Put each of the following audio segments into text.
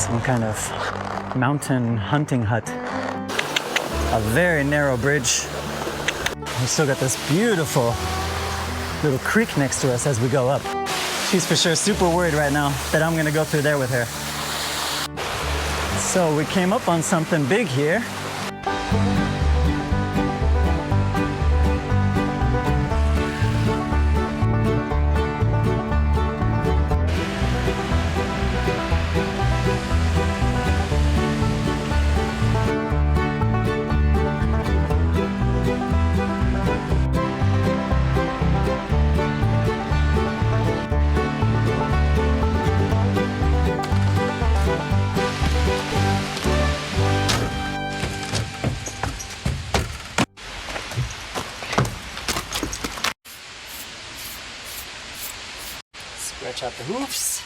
some kind of mountain hunting hut. A very narrow bridge. We still got this beautiful little creek next to us as we go up. She's for sure super worried right now that I'm gonna go through there with her. So we came up on something big here. Stretch out the hoofs.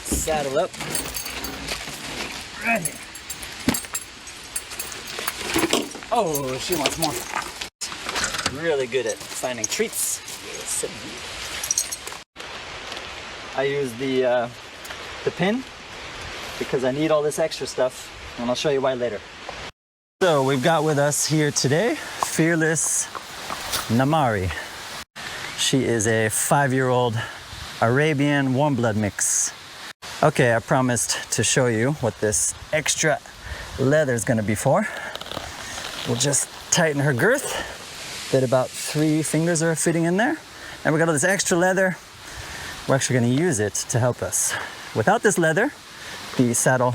Saddle up. Right here. Oh, she wants more. Really good at finding treats. I use the pin because I need all this extra stuff, and I'll show you why later. So we've got with us here today, Fearless Naamari. She is a 5-year-old Arabian Warmblood mix. Okay, I promised to show you what this extra leather is gonna be for. We'll just tighten her girth, that about 3 fingers are fitting in there. And we got all this extra leather. We're actually gonna use it to help us. Without this leather, the saddle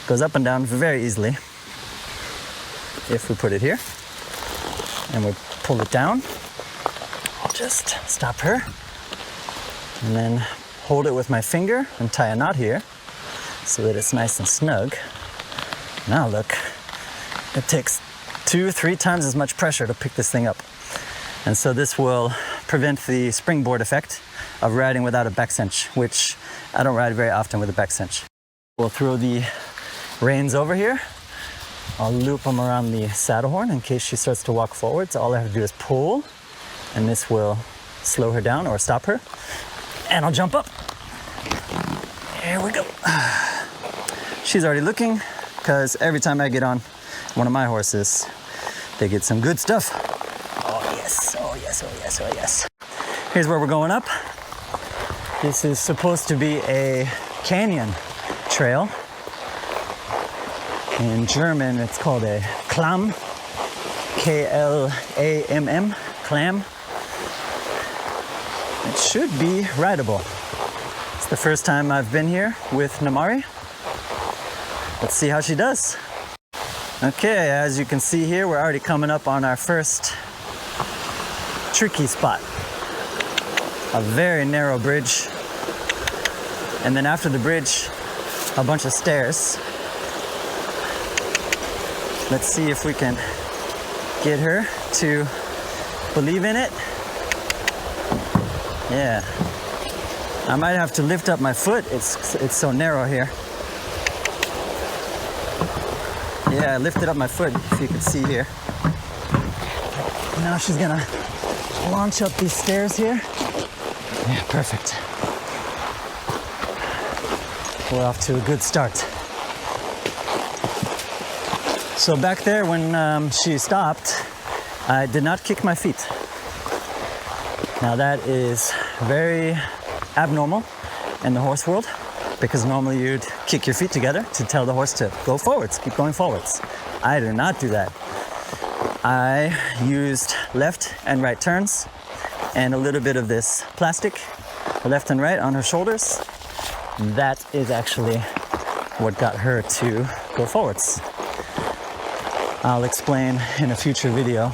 goes up and down very easily. If we put it here and we pull it down, I'll just stop her and then hold it with my finger and tie a knot here so that it's nice and snug. Now look, it takes 2-3 times as much pressure to pick this thing up. And so this will prevent the springboard effect of riding without a back cinch, which I don't ride very often with a back cinch. We'll throw the reins over here. I'll loop them around the saddle horn in case she starts to walk forwards. All I have to do is pull, and this will slow her down or stop her. And I'll jump up. Here we go. She's already looking, because every time I get on one of my horses, they get some good stuff. Oh yes, oh yes, oh yes, oh yes. Here's where we're going up. This is supposed to be a canyon trail. In German, it's called a Klamm, K-L-A-M-M, clam. It should be rideable. It's the first time I've been here with Naamari. Let's see how she does. Okay, as you can see here, we're already coming up on our first tricky spot. A very narrow bridge. And then after the bridge, a bunch of stairs. Let's see if we can get her to believe in it. Yeah. I might have to lift up my foot. It's so narrow here. Yeah, I lifted up my foot, if you can see here. Now she's gonna launch up these stairs here. Yeah, perfect. We're off to a good start. So back there when she stopped, I did not kick my feet. Now that is very abnormal in the horse world, because normally you'd kick your feet together to tell the horse to go forwards, keep going forwards. I do not do that. I used left and right turns and a little bit of this plastic, left and right on her shoulders. That is actually what got her to go forwards. I'll explain in a future video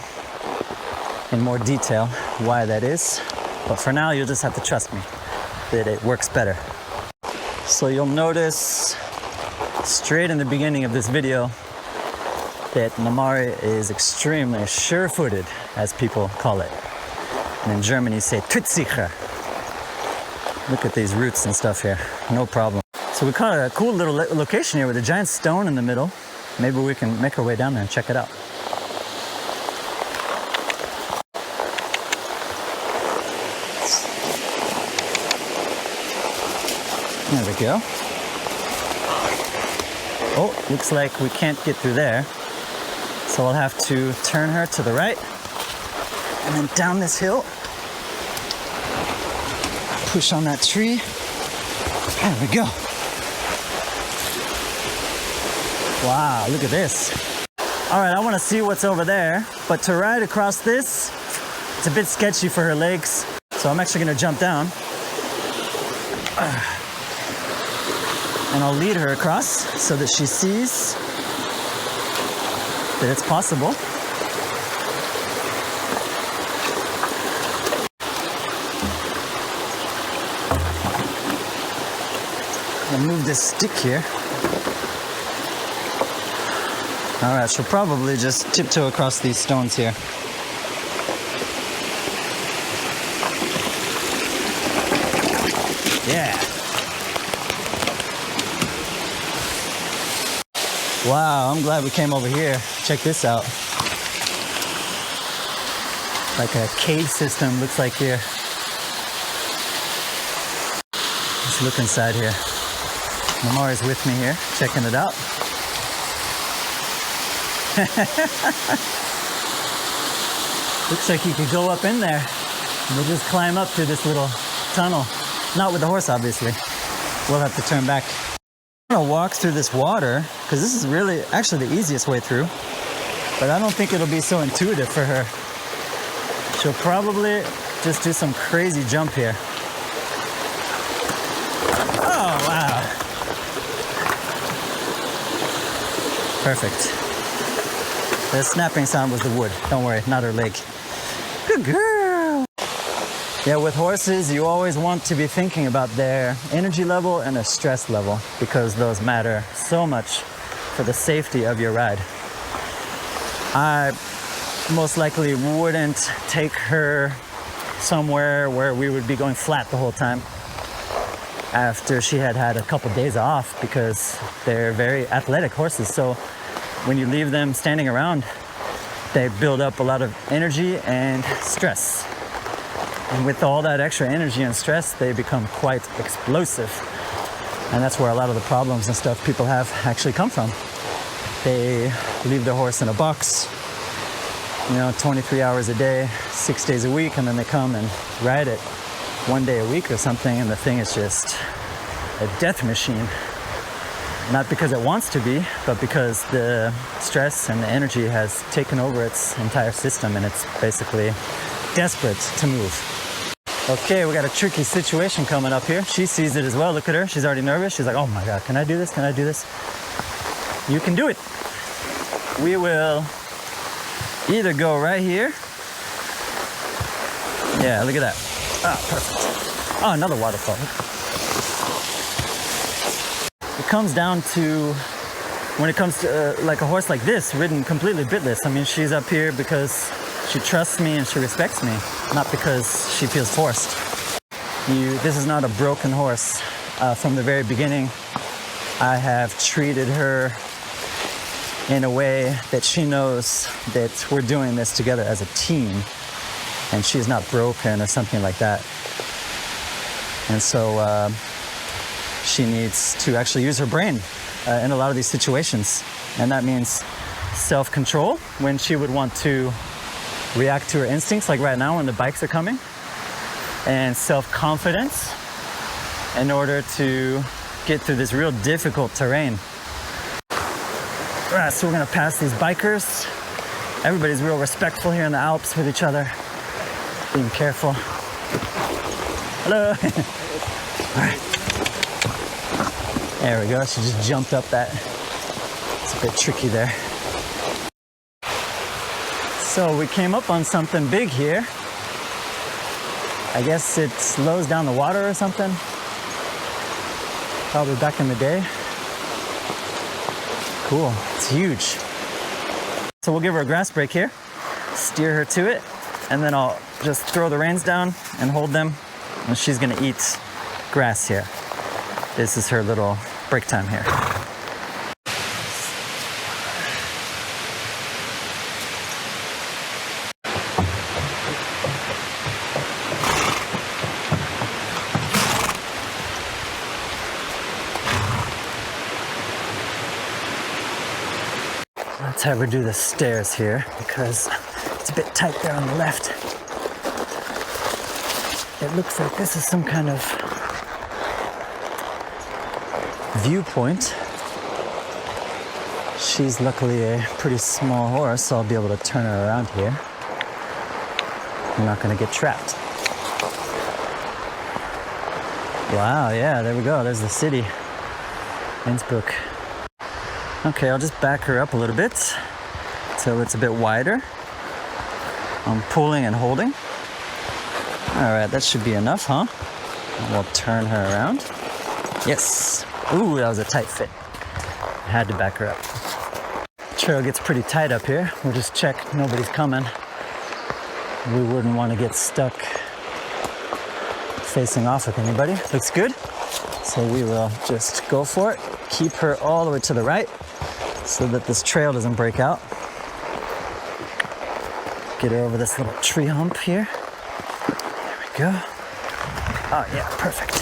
in more detail why that is, but for now you'll just have to trust me that it works better. So you'll notice straight in the beginning of this video that Naamari is extremely sure-footed, as people call it. And in German you say trittsicher. Look at these roots and stuff here, no problem. So we caught a cool little location here with a giant stone in the middle. Maybe we can make our way down there and check it out. There we go. Oh, looks like we can't get through there. So I'll have to turn her to the right and then down this hill. Push on that tree. There we go. Wow, look at this. All right, I want to see what's over there, but to ride across this, it's a bit sketchy for her legs. So I'm actually going to jump down. And I'll lead her across so that she sees that it's possible. I'll move this stick here. All right, she'll probably just tiptoe across these stones here. Yeah. Wow, I'm glad we came over here. Check this out. Like a cave system looks like here. Let's look inside here. Naamari's with me here, checking it out. Looks like you could go up in there. We'll just climb up to this little tunnel. Not with the horse, obviously. We'll have to turn back. I'm gonna walk through this water, because this is really actually the easiest way through. But I don't think it'll be so intuitive for her. She'll probably just do some crazy jump here. Oh, wow. Perfect. The snapping sound was the wood. Don't worry, not her leg. Good girl. Yeah, with horses, you always want to be thinking about their energy level and their stress level, because those matter so much for the safety of your ride. I most likely wouldn't take her somewhere where we would be going flat the whole time after she had had a couple days off, because they're very athletic horses. So when you leave them standing around, they build up a lot of energy and stress. And with all that extra energy and stress, they become quite explosive. And that's where a lot of the problems and stuff people have actually come from. They leave their horse in a box, 23 hours a day, 6 days a week, and then they come and ride it 1 day a week or something, and the thing is just a death machine. Not because it wants to be, but because the stress and the energy has taken over its entire system, and it's basically desperate to move. Okay, we got a tricky situation coming up here. She sees it as well. Look at her. She's already nervous. She's like, oh my God, can I do this? Can I do this? You can do it. We will either go right here. Yeah, look at that. Ah, perfect. Oh, another waterfall. It comes down to, when it comes to like a horse like this, ridden completely bitless. I mean, she's up here because she trusts me and she respects me, not because she feels forced. This is not a broken horse. From the very beginning, I have treated her in a way that she knows that we're doing this together as a team, and she's not broken or something like that. And so she needs to actually use her brain in a lot of these situations. And that means self-control when she would want to react to her instincts, like right now when the bikes are coming, and self-confidence in order to get through this real difficult terrain. All right, so we're gonna pass these bikers. Everybody's real respectful here in the Alps with each other, being careful. Hello. All right. There we go, she just jumped up that. It's a bit tricky there. So we came up on something big here. I guess it slows down the water or something. Probably back in the day. Cool, it's huge. So we'll give her a grass break here, steer her to it, and then I'll just throw the reins down and hold them, and she's gonna eat grass here. This is her little break time here. let's have her do the stairs here because it's a bit tight there on the left. It looks like this is some kind of viewpoint. She's luckily a pretty small horse, so I'll be able to turn her around here. I'm not gonna get trapped. Wow, yeah, there we go. There's the city, Innsbruck. Okay, I'll just back her up a little bit till it's a bit wider. I'm pulling and holding. All right, that should be enough, huh? And we'll turn her around. Yes. Ooh, that was a tight fit. I had to back her up. Trail gets pretty tight up here. We'll just check nobody's coming. We wouldn't want to get stuck facing off with anybody. Looks good. So we will just go for it. Keep her all the way to the right so that this trail doesn't break out. Get her over this little tree hump here. There we go. Oh yeah, perfect.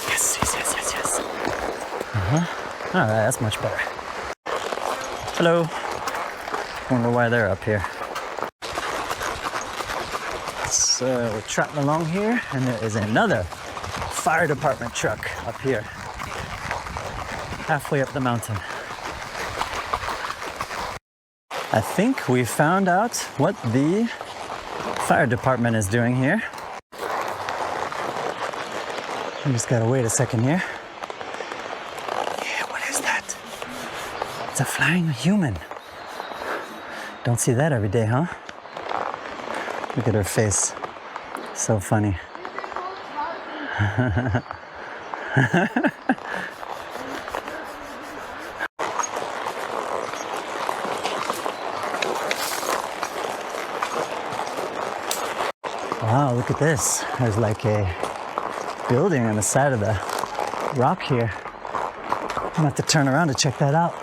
Yes, yes, yes, yes, yes. All right, that's much better. Hello. Wonder why they're up here. So we're trotting along here, and there is another fire department truck up here, halfway up the mountain. I think we found out what the fire department is doing here. We just gotta wait a second here. Yeah, what is that? It's a flying human. Don't see that every day, huh? Look at her face. So funny. Wow, look at this. There's like a building on the side of the rock here. I'm gonna have to turn around to check that out.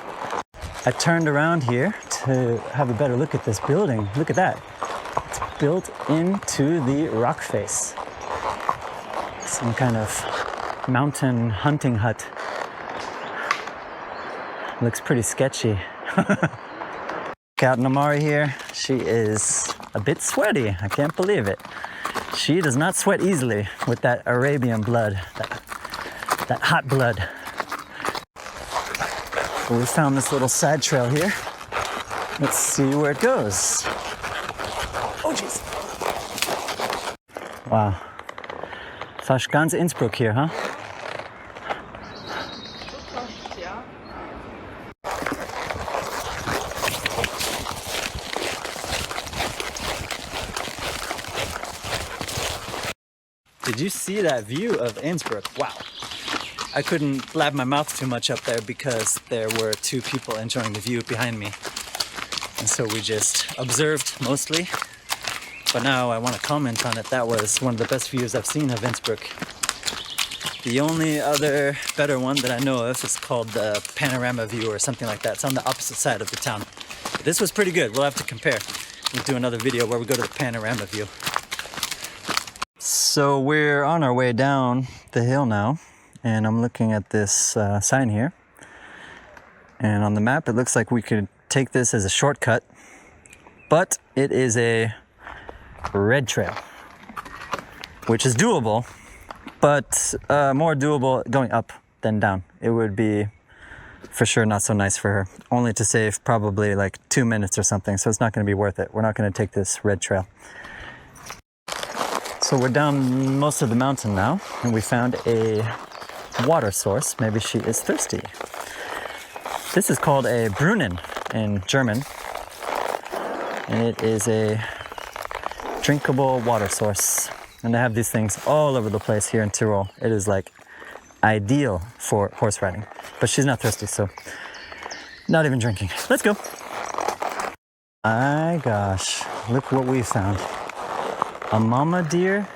I turned around here to have a better look at this building. Look at that. It's built into the rock face. Some kind of mountain hunting hut. Looks pretty sketchy. Got Naamari here. She is a bit sweaty. I can't believe it. She does not sweat easily with that Arabian blood, that hot blood. Well, we found this little side trail here. Let's see where it goes. Oh, jeez. Wow. Fast ganz Innsbruck here, huh? Did you see that view of Innsbruck? Wow. I couldn't blab my mouth too much up there because there were two people enjoying the view behind me. And so we just observed mostly. But now I want to comment on it. That was one of the best views I've seen of Innsbruck. The only other better one that I know of is called the panorama view or something like that. It's on the opposite side of the town. But this was pretty good. We'll have to compare. We'll do another video where we go to the panorama view. So we're on our way down the hill now, and I'm looking at this sign here. And on the map, it looks like we could take this as a shortcut, but it is a red trail, which is doable, but more doable going up than down. It would be for sure not so nice for her, only to save probably like 2 minutes or something, so it's not going to be worth it. We're not going to take this red trail. So we're down most of the mountain now, and we found a water source. Maybe she is thirsty. This is called a Brunnen in German, and it is a drinkable water source. And they have these things all over the place here in Tyrol. It is like ideal for horse riding. But she's not thirsty, so not even drinking. Let's go. My gosh, look what we found. A mama deer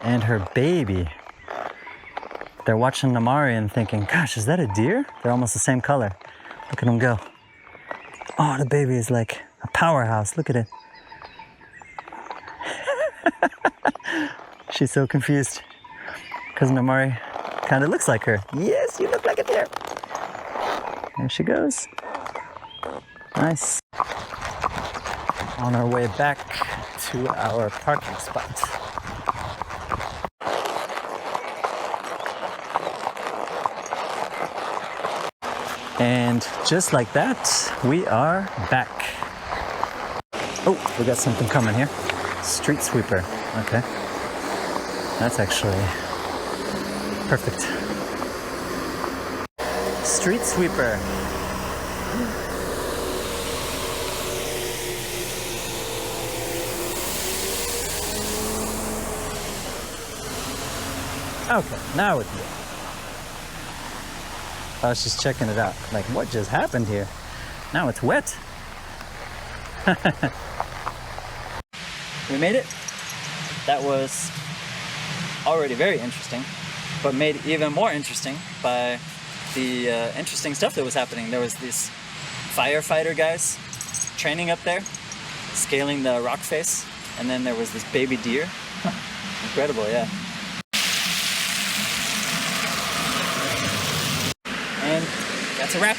and her baby. They're watching Naamari and thinking, gosh, is that a deer? They're almost the same color. Look at them go. Oh, the baby is like a powerhouse. Look at it. She's so confused because Naamari kind of looks like her. Yes, you look like a deer. There she goes. Nice. On our way back to our parking spot. And just like that, we are back. Oh, we got something coming here. Street sweeper. Okay. That's actually perfect. Street sweeper. Okay, now it's good. I was just checking it out. Like, what just happened here? Now it's wet. We made it. That was already very interesting, but made even more interesting by the interesting stuff that was happening. There was these firefighter guys training up there, scaling the rock face, and then there was this baby deer. Incredible, yeah. And that's a wrap.